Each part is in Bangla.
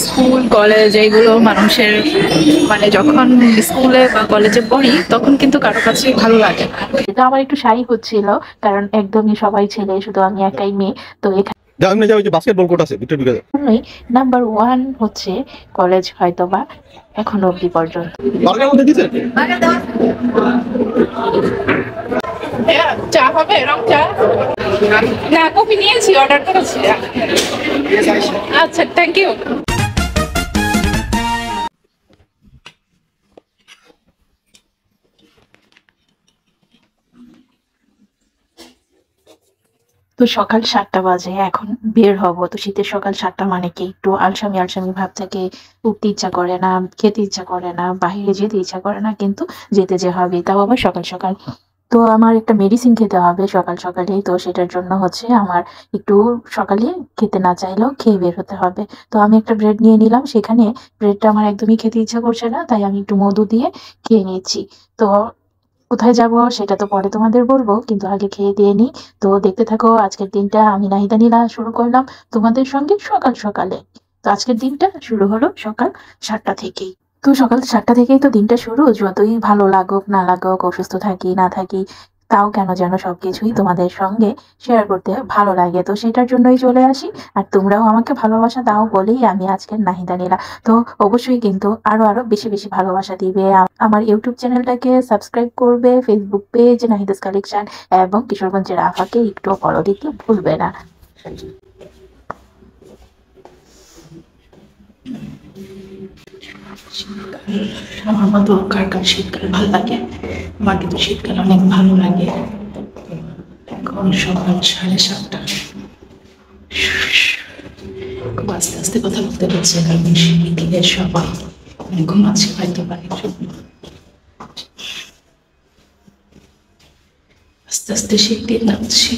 স্কুল কলেজ এইগুলো মানুষের মানে যখন স্কুলে বা কলেজে পড়ি তখন কিন্তু কারো কাছে ভালো লাগে না। এটা আমার একটু শাই হচ্ছিল, কারণ একদমই সবাই ছেলে, শুধু আমি একাই মেয়ে। তো বাস্কেটবল কোর্ট আছে ভিতরে ঢুকে যাও। এখানেই নাম্বার ওয়ান হচ্ছে কলেজ, হয়তোবা এখনো অব্দি পর্যন্ত। বার্গার মধ্যে দিছে চা হবে? রং চা না, কফি নিয়েছি, অর্ডার করেছি। আচ্ছা, থ্যাংক ইউ। তো সকাল 7টা বাজে, এখন বের হব। তো শীতের সকাল 7টা মানে কি একটু আলসামি আলসামি ভাব থাকে, উঠতে ইচ্ছা করে না, খেতে ইচ্ছা করে না, বাইরে যেতে ইচ্ছা করে না, কিন্তু যেতে যে হবে, তাও আবার সকাল সকাল। তো আমার একটা মেডিসিন খেতে হবে সকাল সকালেই, তো সেটার জন্য হচ্ছে আমার একটু সকালে খেতে না চাইলেও খেয়ে বের হতে হবে। তো আমি একটা ব্রেড নিয়ে নিলাম, সেখানে ব্রেডটা আমার একদমই খেতে ইচ্ছা করছে না, তাই আমি একটু মধু দিয়ে খেয়ে নিচ্ছি। তো কোথায় যাব সেটা তো পরে তোমাদের বলবো, কিন্তু আগে খেয়ে দিয়ে নিই। তো দেখতে থাকো, আজকের দিনটা আমি নাহিদা নীলা শুরু করলাম তোমাদের সঙ্গে সকাল সকালে। তো আজকের দিনটা শুরু হলো সকাল 7টা থেকেই। তো সকাল 7টা থেকেই তো দিনটা শুরু, যতই ভালো লাগুক না লাগুক, অসুস্থ থাকি না থাকি, তাও কেন যেন সবকিছুই তোমাদের সঙ্গে শেয়ার করতে ভালো লাগে। তো সেটার জন্যই চলে আসি, আর তোমরাও আমাকে ভালোবাসা দাও বলেই আমি আজকের নাহিদা নীলা। তো অবশ্যই কিন্তু আরো আরো বেশি বেশি ভালোবাসা দিবে, আমার ইউটিউব চ্যানেলটাকে সাবস্ক্রাইব করবে, ফেসবুক পেজ নাহিদাস কালেকশন, এবং কিশোরগঞ্জের আফাকে একটু ফলো দিতে ভুলবে না। আমার মতো কার কার শীতকাল ভালো লাগে? আমার কিন্তু শীতকাল অনেক ভালো লাগে। এখন সকাল 7:30। খুব আস্তে আস্তে কথা বলতে হচ্ছে, কারণ শীতের সবাই ঘুমাচ্ছে হয়তো বাড়ির জন্য। আস্তে আস্তে শীতে নামছি।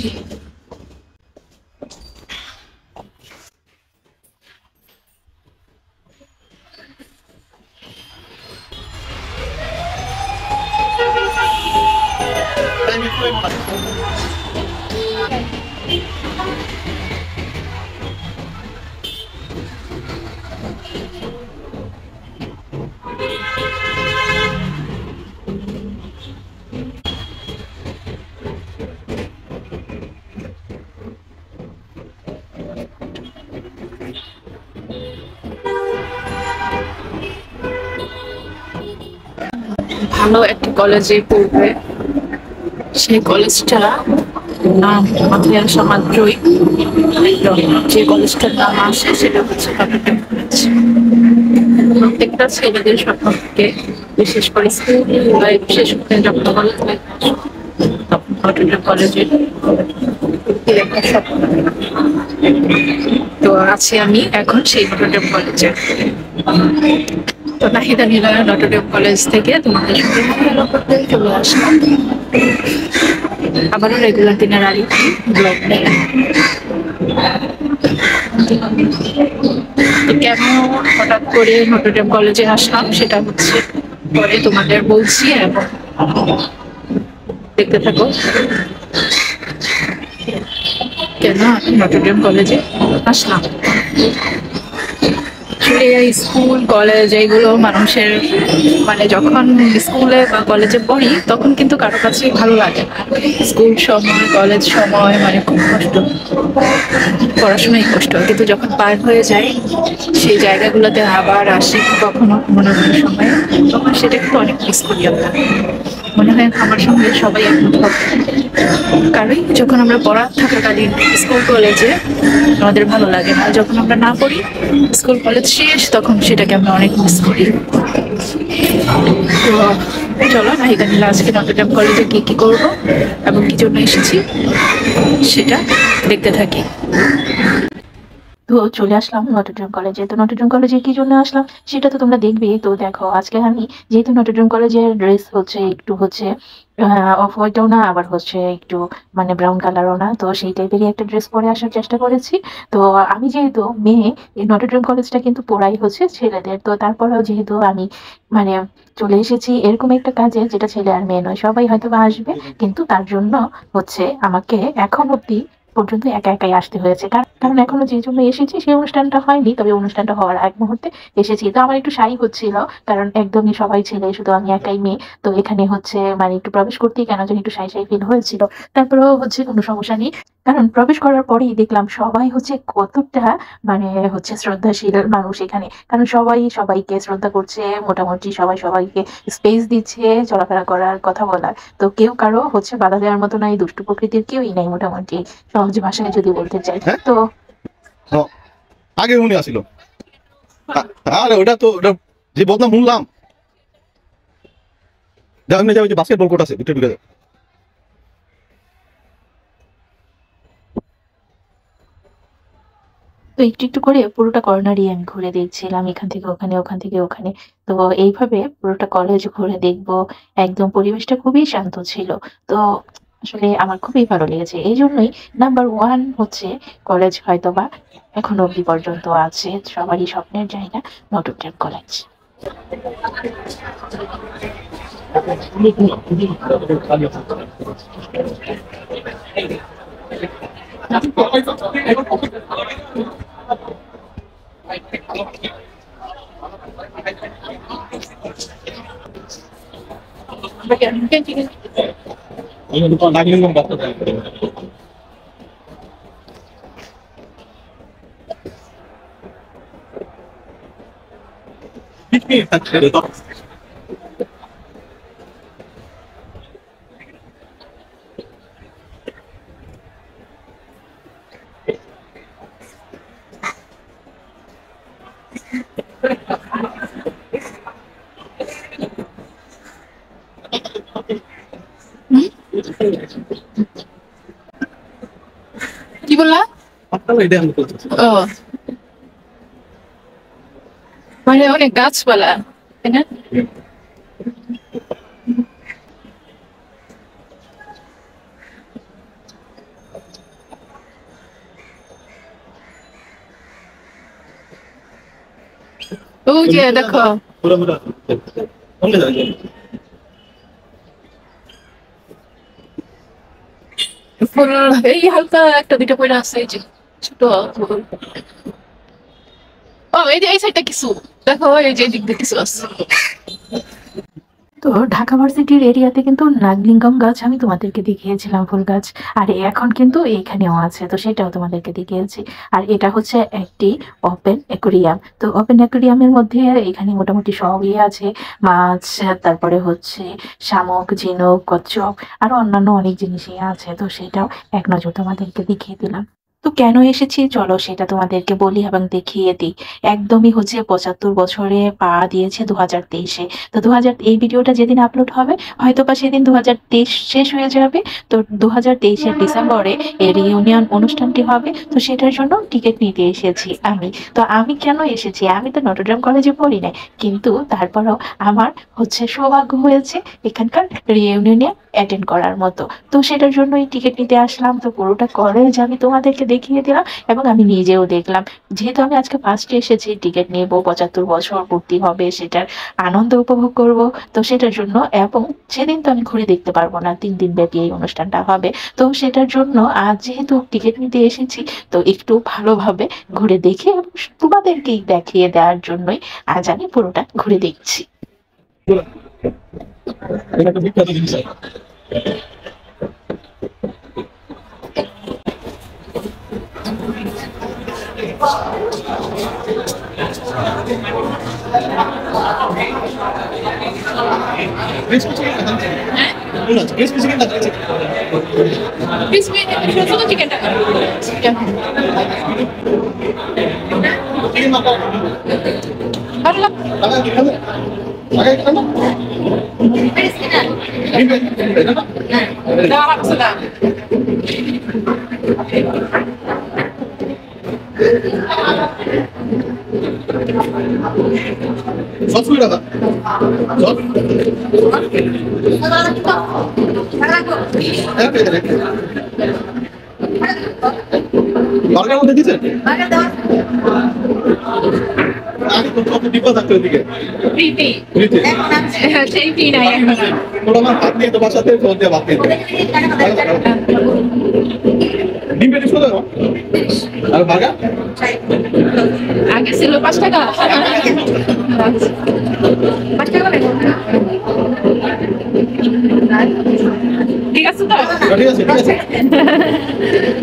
ভালো একটা কলেজে পড়বে, সেই কলেজটা নাম মাথায় আসা মাত্রই যে কলেজটার নাম আসে সেটা হচ্ছে নটরডেম কলেজ। প্রত্যেকটা ছেলেদের স্বপ্ন থাকে, বিশেষ করে স্কুল লাইফ শেষ করে যখন কলেজ লাইফ আসে তখন নটরডেম কলেজের একটা স্বপ্ন থাকে। তো আছি আমি এখন সেই নটরডেম কলেজে। তো নাহিদা নীলা নটরডেম কলেজ থেকে তোমাদের সাথে দেখা করতে চলে আসলাম আবারও রেগুলার দিনের আরেকটি ব্লগ নিয়ে। তো কেন হঠাৎ করে নটরডেম কলেজে আসলাম সেটা হচ্ছে পরে তোমাদের বলছি, এবং দেখতে থাকো কেন আমি নটরডেম কলেজে আসলাম। স্কুল কলেজ এইগুলো মানুষের মানে যখন স্কুলে বা কলেজে পড়ি তখন কিন্তু কারো কাছে ভালো লাগে না। স্কুল সময় কলেজ সময় মানে খুব কষ্ট, পড়াশোনাই কষ্ট, কিন্তু যখন পার হয়ে যায় সেই জায়গাগুলোতে আবার আসি কখনো মনোরঞ্জন সময়ে, তখন সেটা কিন্তু অনেক মিস করি আমরা। মনে হয় আমার সঙ্গে সবাই একমত হবে, কারণ যখন আমরা পড়া থাকাকালীন স্কুল কলেজে আমাদের ভালো লাগে না, যখন আমরা না পড়ি স্কুল কলেজ শেষ তখন সেটাকে আমরা অনেক মিস করি। তো চলো নাহিদা নীলা আজকে নটরডেম কলেজে কি কি করবো এবং কি জন্য এসেছি সেটা দেখতে থাকি। তো চলে আসলাম নটরডেম কলেজে। তো নটরডেম কলেজে কি জন্য আসলাম সেটা তো তোমরা দেখবে। তো দেখো, আজকে আমি যেহেতু নটরডেম কলেজের ড্রেস হচ্ছে একটু হচ্ছে অফ হোয়াইটও না, আবার হচ্ছে একটু মানে ব্রাউন কালারও না, তো সেই টাইপেরই একটা ড্রেস পরে আসার চেষ্টা করেছি। তো আমি যেহেতু মেয়ে, এই নটরডেম কলেজটা কিন্তু পড়াই হচ্ছে ছেলেদের, তো তারপরেও যেহেতু আমি মানে চলে এসেছি এরকম একটা কাজে যেটা ছেলে আর মেয়ে নয়, সবাই হয়তো বা আসবে, কিন্তু তার জন্য হচ্ছে আমাকে এখন অব্দি পর্যন্ত একা একাই আসতে হয়েছে। কারণ এখনো যে জন্য এসেছি সেই অনুষ্ঠানটা হয়নি, তবে অনুষ্ঠানটা হওয়ার এক মুহূর্তে এসেছি। তো আমার একটু শাই হচ্ছিল, কারণ একদমই সবাই ছেলে, শুধু আমি একাই মেয়ে। তো এখানে হচ্ছে মানে একটু প্রবেশ করতেই কেন জানি একটু শাই ফিল হয়েছিল। তারপরেও হচ্ছে কোনো সমস্যা নেই, কারণ প্রবেশ করার পরেই দেখলাম সবাই হচ্ছে কতটা মানে হচ্ছে শ্রদ্ধাশীল মানুষ এখানে। কারণ সবাই সবাইকে শ্রদ্ধা করছে, মোটামুটি সবাই সবাইকে স্পেস দিচ্ছে চলাফেরা করার, কথা বলার। তো কেউ কারো হচ্ছে বাধা দেওয়ার মতো নাই, দুষ্টু প্রকৃতির কেউই নাই মোটামুটি, সহজ ভাষায় যদি বলতে চাই। হ্যাঁ? তো হ্যাঁ, আগে উনি আসিল। আরে ওটা তো ওটা যে বদনাম শুনলাম। যাও এমনি যাও, ওই যে বাস্কেটবল কোর্ট আছে ভিতরে ঢুকে যাও। তো একটু একটু করে পুরোটা কর্নারই আমি ঘুরে দেখছিলাম, এখান থেকে ওখানে, ওখান থেকে ওখানে। তো এইভাবে পুরোটা কলেজ ঘুরে দেখবো। একদম পরিবেশটা খুবই শান্ত ছিল। তো আসলে আমার খুবই ভালো লেগেছে। এই জন্যই নাম্বার ওয়ান হচ্ছে কলেজ হয়তোবা এখনো অব্দি পর্যন্ত আছে সবারই স্বপ্নের জায়গা, নটর ডেম কলেজ। কি বললা? ও, মানে অনেক গাছপালা, তাই না? ওই যে দেখো, ফুল এই হালকা একটা দুইটা পয়লা আছে, এই যে ছোট ফুল। ও, এই যে এই সাইডটা কিছু দেখো, এই যে দিক দিয়ে কিছু আছে। তো ঢাকা ভার্সিটির এরিয়াতে কিন্তু নাগলিঙ্গম গাছ আমি তোমাদেরকে দেখিয়েছিলাম, ফুল গাছ। আর এখন কিন্তু এইখানেও আছে, তো সেটাও তোমাদেরকে দেখিয়েছি। আর এটা হচ্ছে একটি ওপেন অ্যাকুরিয়াম। তো ওপেন অ্যাকুরিয়ামের মধ্যে এখানে মোটামুটি সবই আছে, মাছ, তারপরে হচ্ছে শামুক, ঝিনুক, কচ্ছপ, আরো অন্যান্য অনেক জিনিসই আছে। তো সেটাও এক নজর তোমাদেরকে দেখিয়ে দিলাম। তো কেন এসেছি চলো সেটা তোমাদেরকে বলি এবং দেখিয়ে দিই। একদমই হচ্ছে ৭৫ বছরে পা দিয়েছে ২০২৩-এ। তো এই ভিডিওটা যেদিন আপলোড হবে হয়তোবা সেদিন ২০২৩ শেষ হয়ে যাবে। তো ২০২৩-এর ডিসেম্বরে এই রিইউনিয়ন অনুষ্ঠানটি হবে। তো সেটার জন্য টিকিট নিতে এসেছি আমি। তো আমি কেন এসেছি, আমি তো নটরডেম কলেজে পড়ি নাই, কিন্তু তারপরেও আমার হচ্ছে সৌভাগ্য হয়েছে এখানকার রিইউনিয়নে অ্যাটেন্ড করার মতো। তো সেটার জন্যই টিকিট নিতে আসলাম। তো পুরোটা কলেজ আমি তোমাদেরকে দেখিয়ে দিলাম এবং আমি নিজেও দেখলাম। যেহেতু আমি আজকে ফার্স্টে এসেছি, টিকিট নেব, ৭৫ বছর পূর্তি হবে, সেটার আনন্দ উপভোগ করব। তো সেটার জন্য, এবং সেদিন তো আমি ঘুরে দেখতে পারবো না, ৩ দিন ব্যাপী এই অনুষ্ঠানটা হবে। তো সেটার জন্য আজ যেহেতু টিকিট নিতে এসেছি, তো একটু ভালোভাবে ঘুরে দেখে এবং তোমাদেরকেই দেখিয়ে দেওয়ার জন্যই আজ আমি পুরোটা ঘুরে দেখছি। এটা একটা বিখ্যাত জিনিস। শুধু চিকেনটা ভালো লাগছে। দাও আমার কাছে দাও। সব শুয়ে রাখা সব বার্গার মধ্যে দিচ্ছেন। আগে তো কত ডিব্বা থাকতো এদিকে প্রীতি ফ্রিতে সেই ফ্রি নাই এখন আর। ওরা আমার ভাত নিয়ে তো বাসাতে ফোন দিয়ে ভাত নিয়ে ডিম পেটিস কত আর বার্গার আগে ছিল 5 টাকা। ঠিক আছে তো? ঠিক আছে ঠিক আছে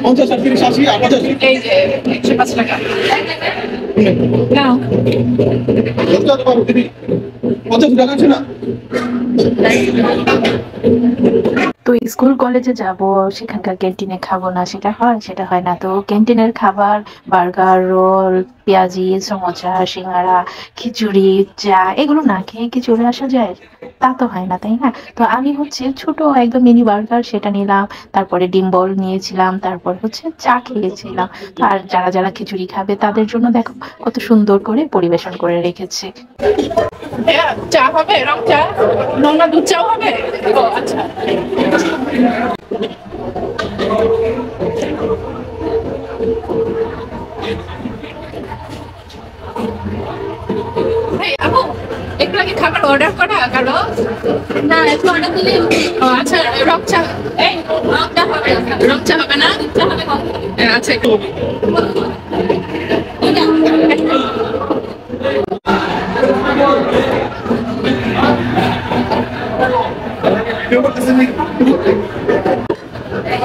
50 আর 30 80 আর 50 এই যে 105 টাকা নাও। কত পাবো দিদি 50 টাকা আছে না তো স্কুল কলেজে যাব, সেখানকার ক্যান্টিনে খাবো না সেটা হয়? সেটা হয় না। তো ক্যান্টিনের খাবার, বার্গার, রোল, পেঁয়াজি, সমোসা, সিঙ্গারা, খিচুড়ি, চা, এগুলো না খেয়ে কি চলে আসা যায়? তা তো হয় না, তাই না? তো আমি হচ্ছে ছোট একদম মিনি বার্গার সেটা নিলাম, তারপরে ডিম বল নিয়েছিলাম, তারপর হচ্ছে চা খেয়েছিলাম। তো আর যারা যারা খিচুড়ি খাবে তাদের জন্য দেখো কত সুন্দর করে পরিবেশন করে রেখেছে। হ্যাঁ, চা হবে? রং চা? নোনা দুধ চাও হবে? ও আচ্ছা। এই আপু, একটু আগে খাবার অর্ডার করা কারো? না, একটু অর্ডার দিলে। ও আচ্ছা, রং চা। এই রং চা হবে? রং চা হবে না? আচ্ছা একটু।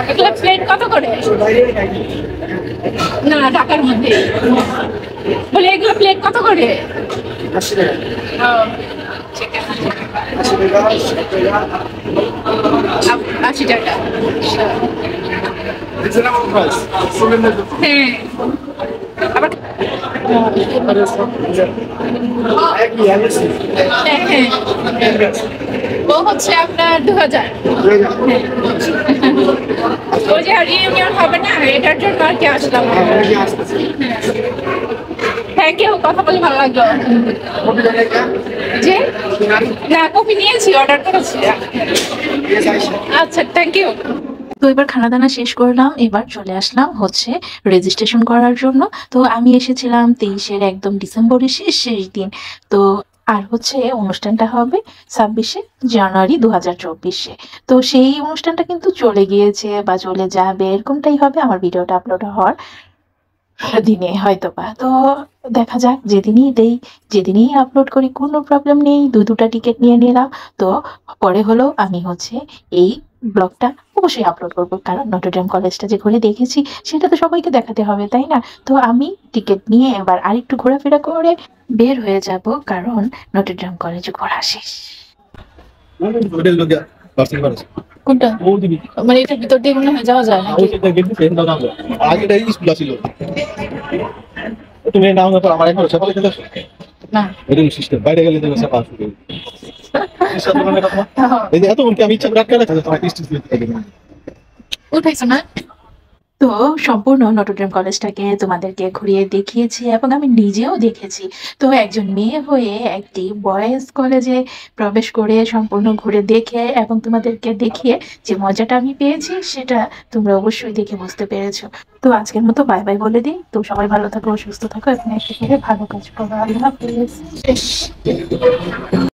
এগুলো প্লেট কত করে? না, ঢাকার মধ্যে। বলে এগুলো প্লেট কত করে? ও, ঠিক আছে। 80 টাকা। হ্যাঁ। আবার হ্যাঁ, হ্যাঁ। ও হচ্ছে আপনার 2000। ওই যে রিউনিয়ন হবে না, এটার জন্য আর কি আসলাম। থ্যাংক ইউ, কথা বলে ভালো লাগলো। জি না, কফি নিয়েছি, অর্ডার করেছি। আচ্ছা, থ্যাংক ইউ। তো এবার খানা দানা শেষ করলাম, এবার চলে আসলাম হচ্ছে রেজিস্ট্রেশন করার জন্য। তো আমি এসেছিলাম 23-এর একদম ডিসেম্বরের শেষ দিন। তো আর হচ্ছে অনুষ্ঠানটা হবে 26শে জানুয়ারি 2024-এ। তো সেই অনুষ্ঠানটা কিন্তু চলে গিয়েছে বা চলে যাবে, এরকমটাই হবে আমার ভিডিওটা আপলোড হওয়ার দিনে হয়তোবা। তো দেখা যাক, যেদিনই দেই যেদিনই আপলোড করি কোনো প্রবলেম নেই, দুটা টিকিট নিয়ে নিলাম। তো পরে হলো আমি হচ্ছে এই ব্লগটা অবশ্যই আপলোড করব, কারণ নটরডেম কলেজটা যে ঘুরে দেখেছি সেটা তো সবাইকে দেখাতে হবে, তাই না? তো আমি টিকিট নিয়ে এবার আরেকটু ঘোরাফেরা করে বের হয়ে যাব, কারণ নটরডেম কলেজে ঘোরা শেষ। হোটেল লোক পার্সেল করে কোনটা? ও দিবি মানে এটার ভিতর দিয়ে মনে হয় যাওয়া যায় ও নাকি? সেটা গেট দিতে দাও দাও আগে এটা স্কুল ছিল তুমি নাও না পর আমার একবার সকালে চলে আসো না। এরকম সিস্টেম বাইরে গেলে তো সব আসবে এই যে এত উনকে আমি ইচ্ছা করে আটকে রাখা তোমার টেস্ট দিতে পারি উঠাইছো না? তো সম্পূর্ণ নটরডেম কলেজটাকে তোমাদেরকে ঘুরিয়ে দেখিয়েছি এবং আমি নিজেও দেখেছি। তো একজন মেয়ে হয়ে একটি বয়েজ কলেজে প্রবেশ করে সম্পূর্ণ ঘুরে দেখে এবং তোমাদেরকে দেখিয়ে যে মজাটা আমি পেয়েছি সেটা তোমরা অবশ্যই দেখে বুঝতে পেরেছো। তো আজকের মতো বাই বাই বলে দিই। তো সবাই ভালো থাকো, সুস্থ থাকো এবং একটা করে ভালো কাজ করো। আল্লাহ হাফেজ।